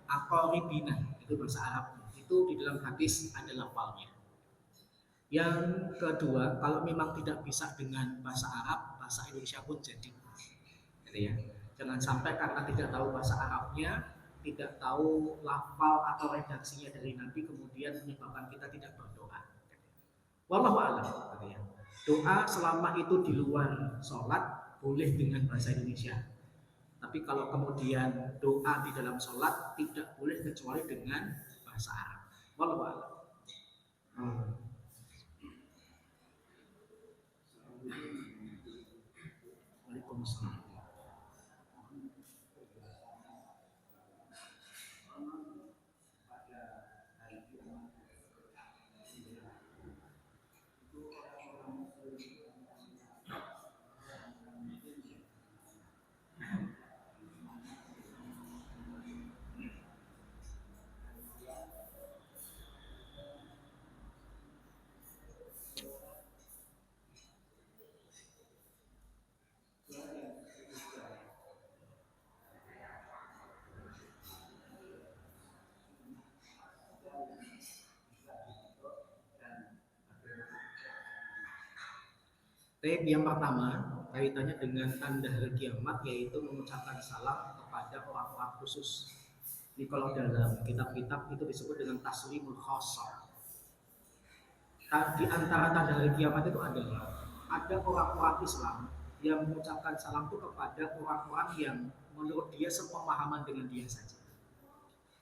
Aqaribina itu bahasa Arab. Itu di dalam hadis ada lafalnya. Yang kedua, kalau memang tidak bisa dengan bahasa Arab, bahasa Indonesia pun jadi. Gitu ya. Jangan sampai karena tidak tahu bahasa Arabnya, tidak tahu lafal atau redaksinya dari Nabi, kemudian menyebabkan kita tidak berdoa. Wallahu a'lam. Gitu ya. Doa selama itu di luar sholat boleh dengan bahasa Indonesia. Tapi kalau kemudian doa di dalam sholat tidak boleh kecuali dengan bahasa Arab. Wallahu a'lam. Waalaikumsalam. Tapi yang pertama kaitannya dengan tanda hari kiamat, yaitu mengucapkan salam kepada orang-orang khusus. Ini kalau dalam kitab-kitab itu disebut dengan taslimul khassah. Di antara tanda hari kiamat itu adalah ada orang-orang Islam yang mengucapkan salam itu kepada orang-orang yang menurut dia sepemahaman dengan dia saja,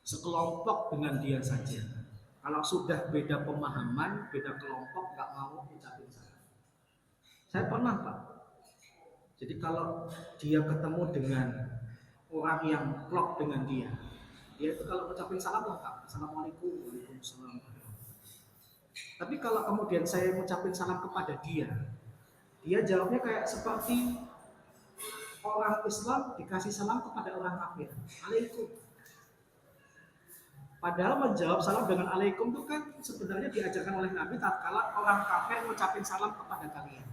sekelompok dengan dia saja. Kalau sudah beda pemahaman, beda kelompok, nggak mau ucapin salam. Saya pernah, Pak. Jadi kalau dia ketemu dengan orang yang klop dengan dia itu kalau ucapin salam lengkap, assalamualaikum, waalaikumsalam. Tapi kalau kemudian saya mengucapin salam kepada dia jawabnya kayak seperti orang Islam dikasih salam kepada orang kafir, alaikum. Padahal menjawab salam dengan alaikum itu kan sebenarnya diajarkan oleh Nabi tatkala orang kafir mengucapin salam kepada kalian.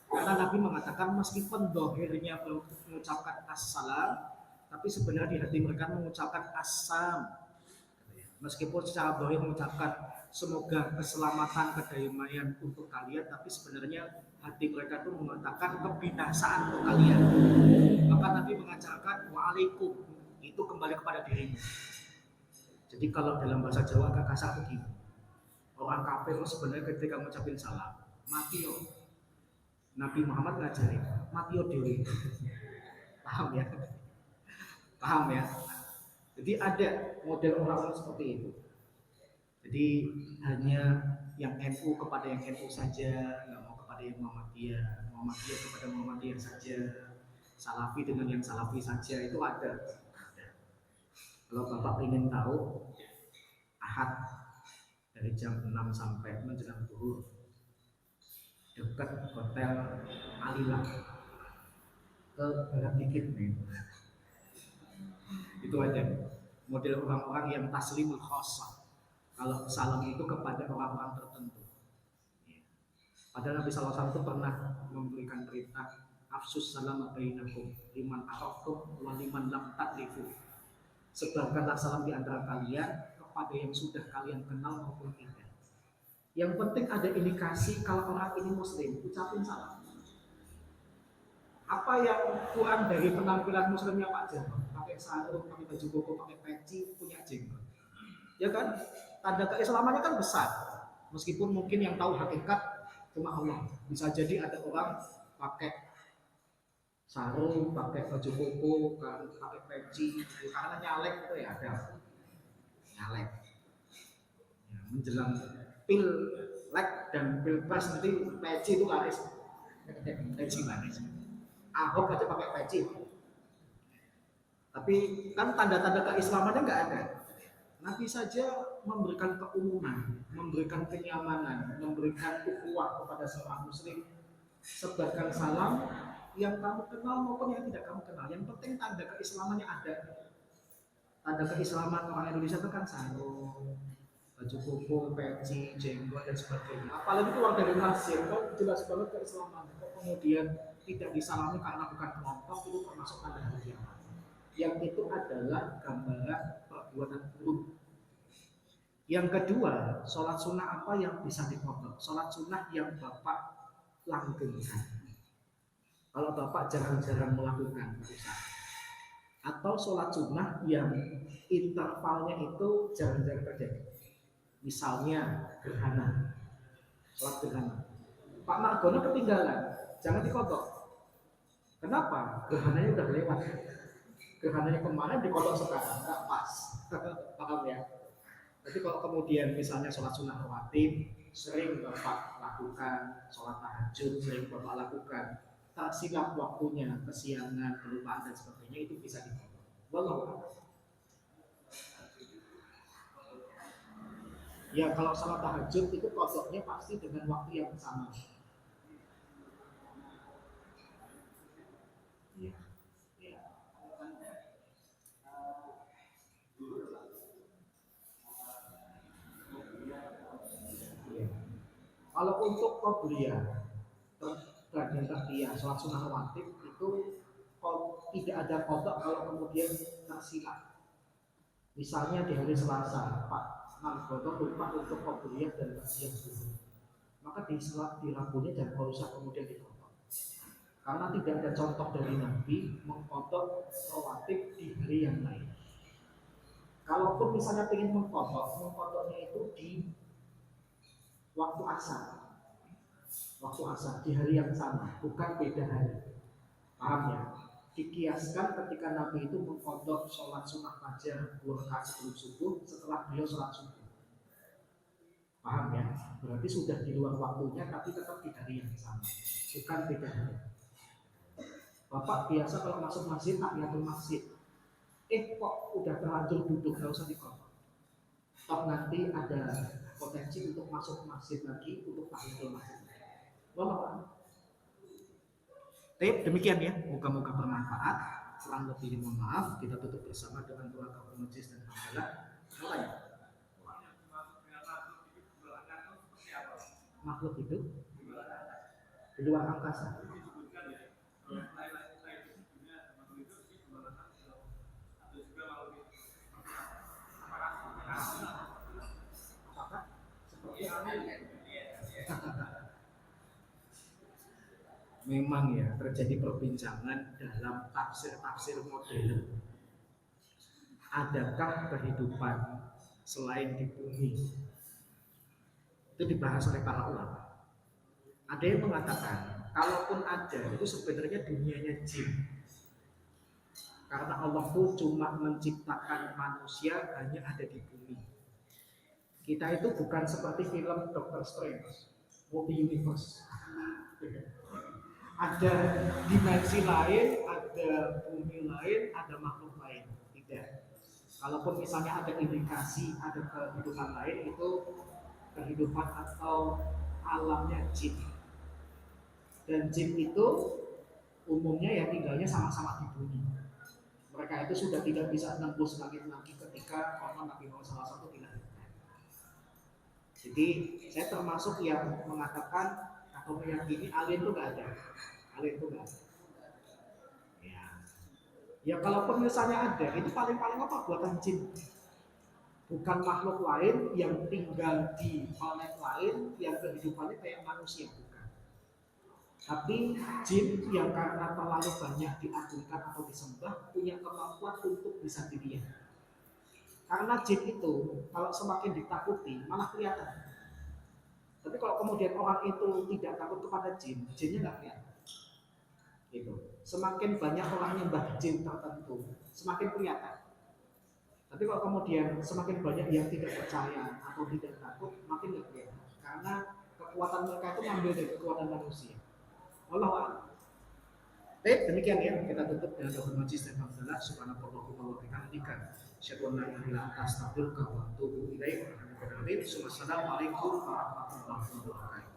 Karena Nabi mengatakan meskipun dohirnya belum mengucapkan assalam, tapi sebenarnya di hati mereka mengucapkan assam. Meskipun secara dohir mengucapkan semoga keselamatan kedamaian untuk kalian, tapi sebenarnya hati mereka itu mengatakan kebinasaan untuk kalian. Maka Nabi mengajarkan waalaikum, itu kembali kepada dirimu. Jadi kalau dalam bahasa Jawa agak kasar begini, orang kafir sebenarnya ketika mengucapkan salam mati yo, Nabi Muhammad ngajarin mati yo dewi. Paham ya? Paham ya? Jadi ada model orang-orang seperti itu. Jadi hanya yang NU kepada yang NU saja, nggak mau kepada yang Muhammadiyah, Muhammadiyah kepada Muhammadiyah saja, Salafi dengan yang Salafi saja, itu ada. Kalau Bapak ingin tahu, Ahad dari jam 6 sampai menjelang zuhur dekat hotel Alila ke barat dikit nih. Itu aja model orang-orang yang taslimul khossah. Kalau salam itu kepada orang-orang tertentu. Padahal Nabi SAW itu pernah memberikan perintah afsus salam bainakum liman araftum wa liman lam ta'rifu. Sebarkanlah salam di antara kalian kepada yang sudah kalian kenal maupun tidak. Yang penting ada indikasi kalau orang ini muslim, ucapin salam. Apa yang kurang dari penampilan muslimnya Pak Jarod? Pakai sarung, pakai baju koko, pakai peci, punya jenggot. Ya kan? Tanda keislamannya kan besar. Meskipun mungkin yang tahu hakikat cuma Allah. Bisa jadi ada orang pakai sarung, pakai baju koko, pakai peci, karena nyalek itu ya ada. Nyalek. Ya, menjelang Pilek dan Pilpres nanti peci itu laris. Peci laris. Ahok aja pakai peci. Tapi kan tanda-tanda keislamannya nggak ada. Nabi saja memberikan keumuman, memberikan kenyamanan, memberikan ukhuwah kepada seorang muslim. Sebarkan salam yang kamu kenal maupun yang tidak kamu kenal. Yang penting tanda keislamannya ada. Tanda keislaman orang Indonesia itu kan sarung, baju koko, peci, jenggot dan sebagainya. Apalagi keluar dari masjid, kan jelas banget keislaman. Kok kemudian tidak disalami karena bukan kelompok, itu termasuk tanda kiamat. Yang itu adalah gambaran perbuatan buruk. Yang kedua, sholat sunnah apa yang bisa dipotong? Sholat sunnah yang Bapak langgengkan. Kalau Bapak jarang-jarang melakukan atau sholat sunnah yang intervalnya itu jarang-jarang terjadi. Misalnya gerhana, sholat gerhana. Pak Margono ketinggalan, jangan dikotok. Kenapa? Gerhananya udah lewat. Gerhananya kemarin dikotok sekarang, nggak pas. Paham ya? Jadi kalau kemudian misalnya sholat sunnah rawatib sering Bapak lakukan, sholat tahajud sering Bapak lakukan, tak silap waktunya, kesiangan, kelupaan dan sebagainya, itu bisa dipotong. Wallahu. Ya kalau sholat tahajud itu kodoknya pasti dengan waktu yang sama. Ya. Ya. Kalau untuk qobliyah dan taqiyah sholat sunnah rawatib itu tidak ada kodok kalau kemudian tersilap. Misalnya di hari Selasa, Pak Margono lupa untuk qobliyah dan taqiyah dulu, maka di Rabunya dan usah kemudian dipotong. Karena tidak ada contoh dari Nabi mengkodok rawatib di hari yang lain. Kalaupun misalnya ingin mengkodoknya itu di waktu asar. Waktu asar di hari yang sama, bukan beda hari. Paham ya? Dikiaskan ketika Nabi itu mengkodok sholat sunnah fajar 2 rakaat sebelum subuh setelah beliau sholat subuh. Paham ya? Berarti sudah di luar waktunya tapi tetap di hari yang sama, bukan beda hari. Bapak biasa kalau masuk masjid tahiyatul masjid, kok udah terlanjur duduk, nggak usah dikodok. Toh nanti ada potensi untuk masuk masjid lagi untuk tahiyatul masjid. Wallah. Baik, demikian ya. Moga-moga bermanfaat. Kurang lebih mohon maaf. Kita tutup bersama dengan doa kafaratul majlis dan hamdalah. Mulai. Makhluk hidup di luar angkasa. Apakah? Memang ya terjadi perbincangan dalam tafsir-tafsir modern. Adakah kehidupan selain di bumi? Itu dibahas oleh para ulama. Ada yang mengatakan, kalaupun ada, itu sebenarnya dunianya jin. Karena Allah tuh cuma menciptakan manusia hanya ada di bumi. Kita itu bukan seperti film Doctor Strange, multi-universe. Ada dimensi lain, ada bumi lain, ada makhluk lain. Tidak. Kalaupun misalnya ada indikasi ada kehidupan lain, itu kehidupan atau alamnya jin. Dan jin itu umumnya ya tinggalnya sama-sama di bumi. Mereka itu sudah tidak bisa nembus langit lagi ketika Nabi Muhammad SAW dilahirkan. Jadi saya termasuk yang mengatakan atau meyakini alien itu nggak ada. Alien itu nggak ada. Ya kalaupun misalnya ada, itu paling-paling apa buatan jin. Bukan makhluk lain yang tinggal di planet lain yang kehidupannya kayak manusia, bukan. Tapi jin yang karena terlalu banyak diagungkan atau disembah punya kemampuan untuk bisa dilihat. Karena jin itu kalau semakin ditakuti malah kelihatan. Tapi kalau kemudian orang itu tidak takut kepada jin, jinnya nggak kelihatan. Gitu. Semakin banyak orang nyembah jin tertentu, semakin kelihatan. Tapi kalau kemudian semakin banyak yang tidak percaya atau tidak takut, makin nggak kelihatan. Karena kekuatan mereka itu ngambil dari kekuatan manusia. Wallahu a'lam. Baik, demikian ya kita tutup dengan doa majlis dan hamdalah subhanallahumma wa bihamdika asyhadu an la ilaha illa anta astaghfiruka wa atubu ilaik. Assalamualaikum warahmatullahi wabarakatuh.